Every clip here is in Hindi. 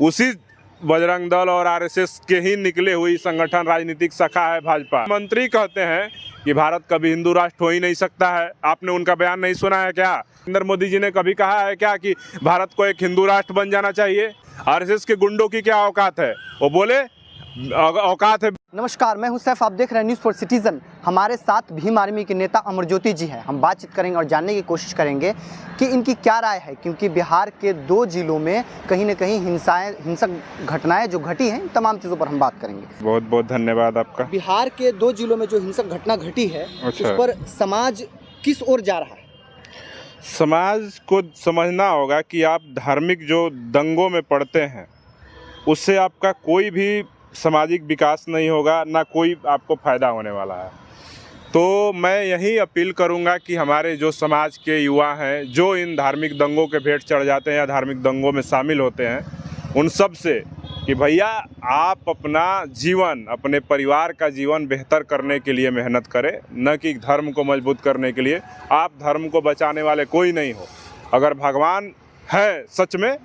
उसी बजरंग दल और आरएसएस के ही निकले हुई संगठन राजनीतिक शाखा है भाजपा। मंत्री कहते हैं कि भारत कभी हिंदू राष्ट्र हो ही नहीं सकता है। आपने उनका बयान नहीं सुना है क्या? नरेंद्र मोदी जी ने कभी कहा है क्या कि भारत को एक हिंदू राष्ट्र बन जाना चाहिए? आरएसएस के गुंडों की क्या औकात है? वो बोले औकात है। नमस्कार, मैं हूं सैफ, आप देख रहे हैं न्यूज़ फॉर सिटीजन। हमारे साथ भीम आर्मी के नेता अमरज्योति जी हैं। हम बातचीत करेंगे और जानने की कोशिश करेंगे कि इनकी क्या राय है, क्योंकि बिहार के 2 जिलों में कहीं न कहीं हिंसक घटनाएं जो घटी हैं, तमाम चीज़ों पर हम बात करेंगे। बहुत बहुत धन्यवाद आपका। बिहार के 2 जिलों में जो हिंसक घटना घटी है, उस पर समाज किस ओर जा रहा है? समाज को समझना होगा कि आप धार्मिक जो दंगों में पड़ते हैं, उससे आपका कोई भी सामाजिक विकास नहीं होगा, ना कोई आपको फ़ायदा होने वाला है। तो मैं यही अपील करूंगा कि हमारे जो समाज के युवा हैं, जो इन धार्मिक दंगों के भेंट चढ़ जाते हैं या धार्मिक दंगों में शामिल होते हैं, उन सब से कि भैया आप अपना जीवन, अपने परिवार का जीवन बेहतर करने के लिए मेहनत करें, न कि धर्म को मजबूत करने के लिए। आप धर्म को बचाने वाले कोई नहीं हो। अगर भगवान है सच में,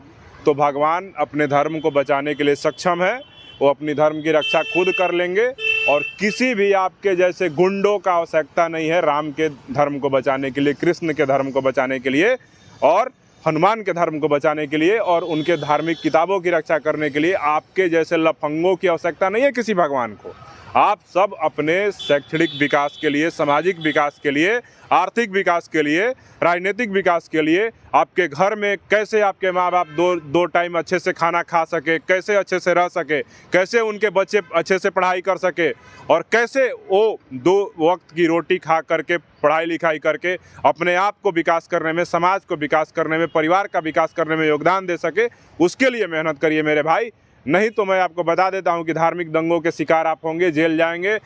तो भगवान अपने धर्म को बचाने के लिए सक्षम है। वो अपनी धर्म की रक्षा खुद कर लेंगे और किसी भी आपके जैसे गुंडों का आवश्यकता नहीं है राम के धर्म को बचाने के लिए, कृष्ण के धर्म को बचाने के लिए और हनुमान के धर्म को बचाने के लिए और उनके धार्मिक किताबों की रक्षा करने के लिए आपके जैसे लफंगों की आवश्यकता नहीं है किसी भगवान को। आप सब अपने शैक्षणिक विकास के लिए, सामाजिक विकास के लिए, आर्थिक विकास के लिए, राजनीतिक विकास के लिए, आपके घर में कैसे आपके माँ बाप दो टाइम अच्छे से खाना खा सके, कैसे अच्छे से रह सके, कैसे उनके बच्चे अच्छे से पढ़ाई कर सके और कैसे वो 2 वक्त की रोटी खा करके, पढ़ाई लिखाई करके अपने आप को विकास करने में, समाज को विकास करने में, परिवार का विकास करने में योगदान दे सके, उसके लिए मेहनत करिए मेरे भाई। नहीं तो मैं आपको बता देता हूं कि धार्मिक दंगों के शिकार आप होंगे, जेल जाएंगे।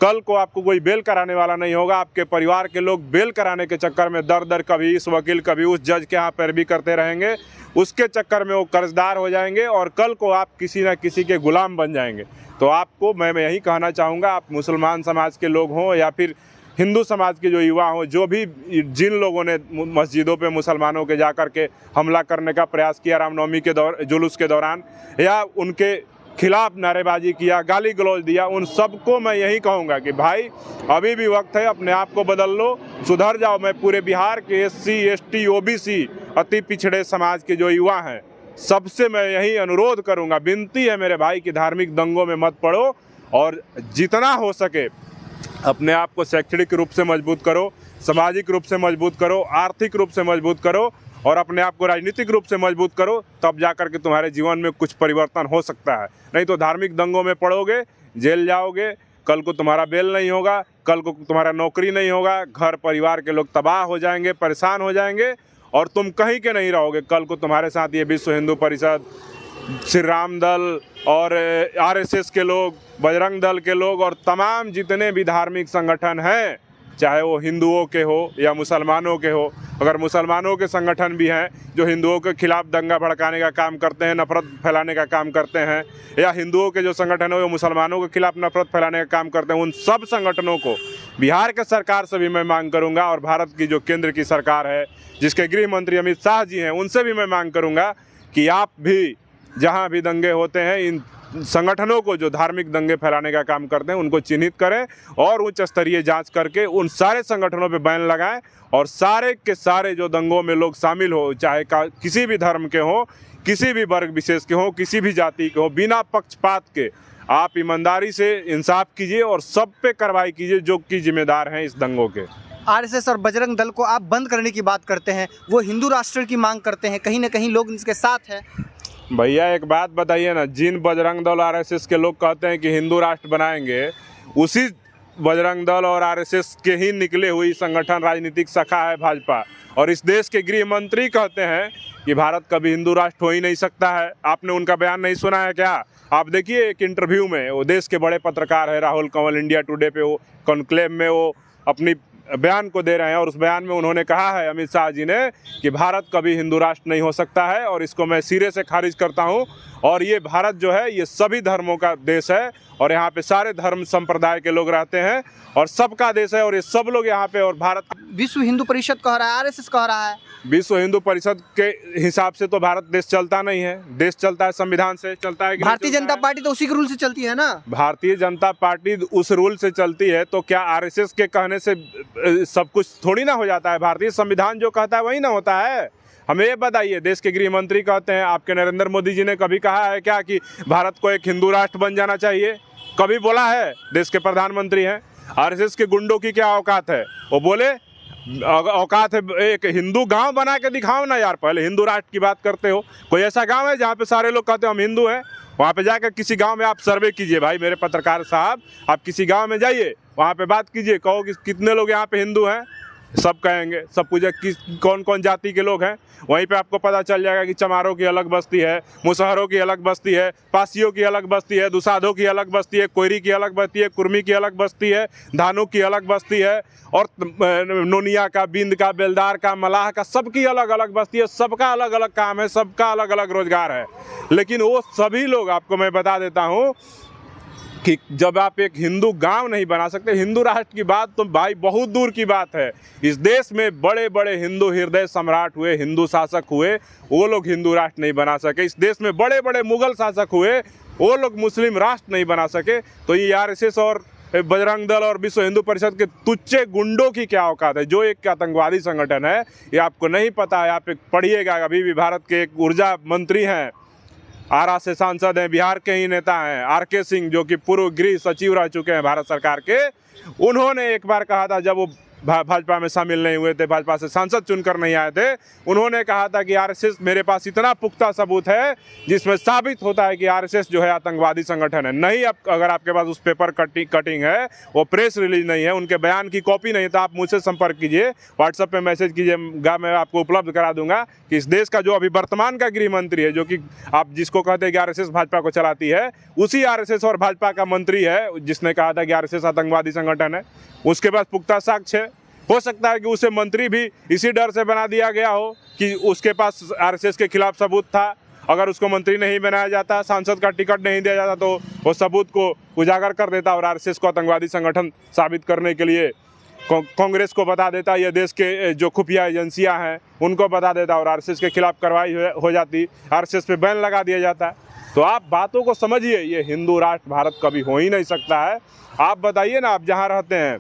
कल को आपको कोई बेल कराने वाला नहीं होगा। आपके परिवार के लोग बेल कराने के चक्कर में दर कभी इस वकील, कभी उस जज के यहाँ पैरवी करते रहेंगे। उसके चक्कर में वो कर्जदार हो जाएंगे और कल को आप किसी न किसी के गुलाम बन जाएंगे। तो आपको मैं यही कहना चाहूँगा, आप मुसलमान समाज के लोग हों या फिर हिंदू समाज के जो युवा हों, जो भी जिन लोगों ने मस्जिदों पे मुसलमानों के जा कर के हमला करने का प्रयास किया रामनवमी के जुलूस के दौरान, या उनके खिलाफ नारेबाजी किया, गाली गलौज दिया, उन सबको मैं यही कहूँगा कि भाई अभी भी वक्त है, अपने आप को बदल लो, सुधर जाओ। मैं पूरे बिहार के SC ST OBC अति पिछड़े समाज के जो युवा हैं, सबसे मैं यही अनुरोध करूँगा, विनती है मेरे भाई कि धार्मिक दंगों में मत पड़ो और जितना हो सके अपने आप को शैक्षणिक रूप से मजबूत करो, सामाजिक रूप से मजबूत करो, आर्थिक रूप से मजबूत करो और अपने आप को राजनीतिक रूप से मजबूत करो। तब जाकर के तुम्हारे जीवन में कुछ परिवर्तन हो सकता है। नहीं तो धार्मिक दंगों में पड़ोगे, जेल जाओगे, कल को तुम्हारा बेल नहीं होगा, कल को तुम्हारा नौकरी नहीं होगा, घर परिवार के लोग तबाह हो जाएंगे, परेशान हो जाएंगे और तुम कहीं के नहीं रहोगे। कल को तुम्हारे साथ ये विश्व हिंदू परिषद, श्री राम दल और RSS के लोग, बजरंग दल के लोग और तमाम जितने भी धार्मिक संगठन हैं, चाहे वो हिंदुओं के हो या मुसलमानों के हो। अगर मुसलमानों के संगठन भी हैं जो हिंदुओं के खिलाफ दंगा भड़काने का काम करते हैं, नफरत फैलाने का काम करते हैं, या हिंदुओं के जो संगठन हो वो मुसलमानों के खिलाफ नफरत फैलाने का काम करते हैं, उन सब संगठनों को बिहार के सरकार से भी मैं मांग करूंगा और भारत की जो केंद्र की सरकार है, जिसके गृह मंत्री अमित शाह जी हैं, उनसे भी मैं मांग करूंगा कि आप भी जहाँ भी दंगे होते हैं, इन संगठनों को जो धार्मिक दंगे फैलाने का काम करते हैं उनको चिन्हित करें और उच्च स्तरीय जांच करके उन सारे संगठनों पे बैन लगाएं और सारे के सारे जो दंगों में लोग शामिल हो, चाहे किसी भी धर्म के हो, किसी भी वर्ग विशेष के हो, किसी भी जाति के हो, बिना पक्षपात के आप ईमानदारी से इंसाफ कीजिए और सब पे कार्रवाई कीजिए जो कि जिम्मेदार हैं इस दंगों के। RSS और बजरंग दल को आप बंद करने की बात करते हैं, वो हिंदू राष्ट्र की मांग करते हैं, कहीं ना कहीं लोग इसके साथ हैं। भैया एक बात बताइए ना, जिन बजरंग दल और RSS के लोग कहते हैं कि हिंदू राष्ट्र बनाएंगे, उसी बजरंग दल और RSS के ही निकले हुई संगठन राजनीतिक शाखा है भाजपा। और इस देश के गृह मंत्री कहते हैं कि भारत कभी हिंदू राष्ट्र हो ही नहीं सकता है। आपने उनका बयान नहीं सुना है क्या? आप देखिए एक इंटरव्यू में, वो देश के बड़े पत्रकार है राहुल कंवल, इंडिया टुडे पे वो कॉन्क्लेव में वो अपनी बयान को दे रहे हैं और उस बयान में उन्होंने कहा है अमित शाह जी ने कि भारत कभी हिंदू राष्ट्र नहीं हो सकता है और इसको मैं सिरे से खारिज करता हूं। और ये भारत जो है ये सभी धर्मों का देश है और यहाँ पे सारे धर्म संप्रदाय के लोग रहते हैं और सबका देश है और ये सब लोग यहाँ पे। और भारत विश्व हिंदू परिषद कह रहा है, आरएसएस कह रहा है। विश्व हिंदू परिषद के हिसाब से तो भारत देश चलता नहीं है। देश चलता है संविधान से, चलता है कि भारतीय जनता पार्टी तो उसी के रूल से चलती है ना। भारतीय जनता पार्टी उस रूल से चलती है तो क्या आरएसएस के कहने से सब कुछ थोड़ी ना हो जाता है। भारतीय संविधान जो कहता है वही ना होता है। हमें ये बताइए, देश के गृह मंत्री कहते हैं, आपके नरेंद्र मोदी जी ने कभी कहा है क्या कि भारत को एक हिंदू राष्ट्र बन जाना चाहिए? कभी बोला है? देश के प्रधानमंत्री हैं। आरएसएस के गुंडों की क्या औकात है? वो बोले औकात है एक हिंदू गांव बना के दिखाओ ना यार। पहले हिंदू राष्ट्र की बात करते हो। कोई ऐसा गांव है जहाँ पे सारे लोग कहते हो हम हिंदू हैं? वहाँ पे जाकर किसी गांव में आप सर्वे कीजिए भाई, मेरे पत्रकार साहब, आप किसी गांव में जाइए, वहाँ पे बात कीजिए, कहो कि कितने लोग यहाँ पे हिंदू हैं, सब कहेंगे, सब पूछे किस कौन कौन जाति के लोग हैं। वहीं पे आपको पता चल जाएगा कि चमारों की अलग बस्ती है, मुसहरों की अलग बस्ती है, पासियों की अलग बस्ती है, दुसाधों की अलग बस्ती है, कोयरी की अलग बस्ती है, कुर्मी की अलग बस्ती है, धानु की अलग बस्ती है और नोनिया का, बिंद का, बेलदार का, मलाह का, सबकी अलग अलग बस्ती है। सबका अलग अलग काम है, सबका अलग अलग रोजगार है। लेकिन वो सभी लोग, आपको मैं बता देता हूँ कि जब आप एक हिंदू गांव नहीं बना सकते, हिंदू राष्ट्र की बात तो भाई बहुत दूर की बात है। इस देश में बड़े बड़े हिंदू हृदय सम्राट हुए, हिंदू शासक हुए, वो लोग हिंदू राष्ट्र नहीं बना सके। इस देश में बड़े बड़े मुगल शासक हुए, वो लोग मुस्लिम राष्ट्र नहीं बना सके। तो ये आरएसएस और बजरंग दल और विश्व हिंदू परिषद के तुच्चे गुंडों की क्या औकात है? जो एक आतंकवादी संगठन है, ये आपको नहीं पता है। आप पढ़िएगा। अभी भी भारत के एक ऊर्जा मंत्री हैं, आरा से सांसद हैं, बिहार के ही नेता हैं, आरके सिंह, जो कि पूर्व गृह सचिव रह चुके हैं भारत सरकार के। उन्होंने एक बार कहा था, जब वो भाजपा में शामिल नहीं हुए थे, भाजपा से सांसद चुनकर नहीं आए थे, उन्होंने कहा था कि आरएसएस, मेरे पास इतना पुख्ता सबूत है जिसमें साबित होता है कि आरएसएस जो है आतंकवादी संगठन है। नहीं, अगर आपके पास उस पेपर कटिंग है, वो प्रेस रिलीज नहीं है, उनके बयान की कॉपी नहीं, तो आप मुझसे संपर्क कीजिए, व्हाट्सएप पे मैसेज कीजिएगा, मैं आपको उपलब्ध करा दूंगा कि इस देश का जो अभी वर्तमान का गृह मंत्री है, जो कि आप जिसको कहते हैं कि आरएसएस भाजपा को चलाती है, उसी आरएसएस और भाजपा का मंत्री है जिसने कहा था कि आरएसएस आतंकवादी संगठन है। उसके पास पुख्ता साक्ष्य है। हो सकता है कि उसे मंत्री भी इसी डर से बना दिया गया हो कि उसके पास आरएसएस के खिलाफ सबूत था। अगर उसको मंत्री नहीं बनाया जाता, सांसद का टिकट नहीं दिया जाता, तो वो सबूत को उजागर कर देता और आरएसएस को आतंकवादी संगठन साबित करने के लिए कांग्रेस को बता देता, या देश के जो खुफिया एजेंसियां हैं उनको बता देता और आरएसएस के खिलाफ कार्रवाई हो जाती, आरएसएस पे बैन लगा दिया जाता। तो आप बातों को समझिए। ये हिंदू राष्ट्र भारत कभी हो ही नहीं सकता है। आप बताइए ना, आप जहाँ रहते हैं,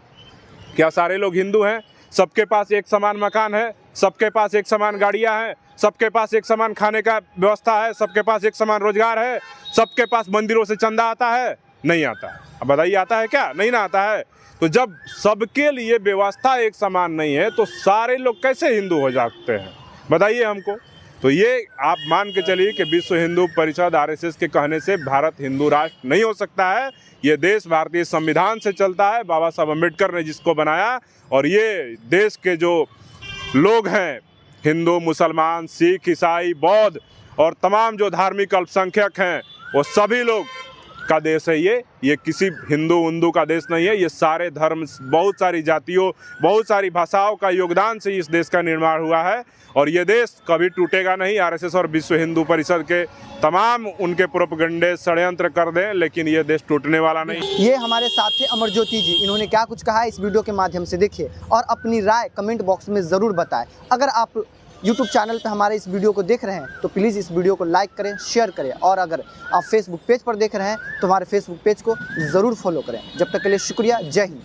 क्या सारे लोग हिंदू हैं? सबके पास एक समान मकान है, सबके पास एक समान गाड़ियां हैं, सबके पास एक समान खाने का व्यवस्था है, सबके पास एक समान रोजगार है, सबके पास मंदिरों से चंदा आता है? नहीं आता है। अब बताइए, आता है क्या? नहीं ना आता है। तो जब सबके लिए व्यवस्था एक समान नहीं है तो सारे लोग कैसे हिंदू हो जाते हैं? बताइए हमको। तो ये आप मान के चलिए कि विश्व हिंदू परिषद, आरएसएस के कहने से भारत हिंदू राष्ट्र नहीं हो सकता है। ये देश भारतीय संविधान से चलता है, बाबा साहब अम्बेडकर ने जिसको बनाया। और ये देश के जो लोग हैं, हिंदू, मुसलमान, सिख, ईसाई, बौद्ध और तमाम जो धार्मिक अल्पसंख्यक हैं, वो सभी लोग का देश है ये किसी हिंदू का देश नहीं है। ये सारे धर्म, बहुत सारी जातियों, बहुत सारी भाषाओं का योगदान से इस देश का निर्माण हुआ है और ये देश कभी टूटेगा नहीं। आरएसएस और विश्व हिंदू परिषद के तमाम उनके प्रोपगंडे षड्यंत्र कर दें, लेकिन ये देश टूटने वाला नहीं। ये हमारे साथ थे अमरज्योति जी। इन्होंने क्या कुछ कहा है इस वीडियो के माध्यम से देखिए और अपनी राय कमेंट बॉक्स में ज़रूर बताएं। अगर आप YouTube चैनल पे हमारे इस वीडियो को देख रहे हैं तो प्लीज़ इस वीडियो को लाइक करें, शेयर करें, और अगर आप फेसबुक पेज पर देख रहे हैं तो हमारे फेसबुक पेज को ज़रूर फॉलो करें। जब तक के लिए शुक्रिया। जय हिंद।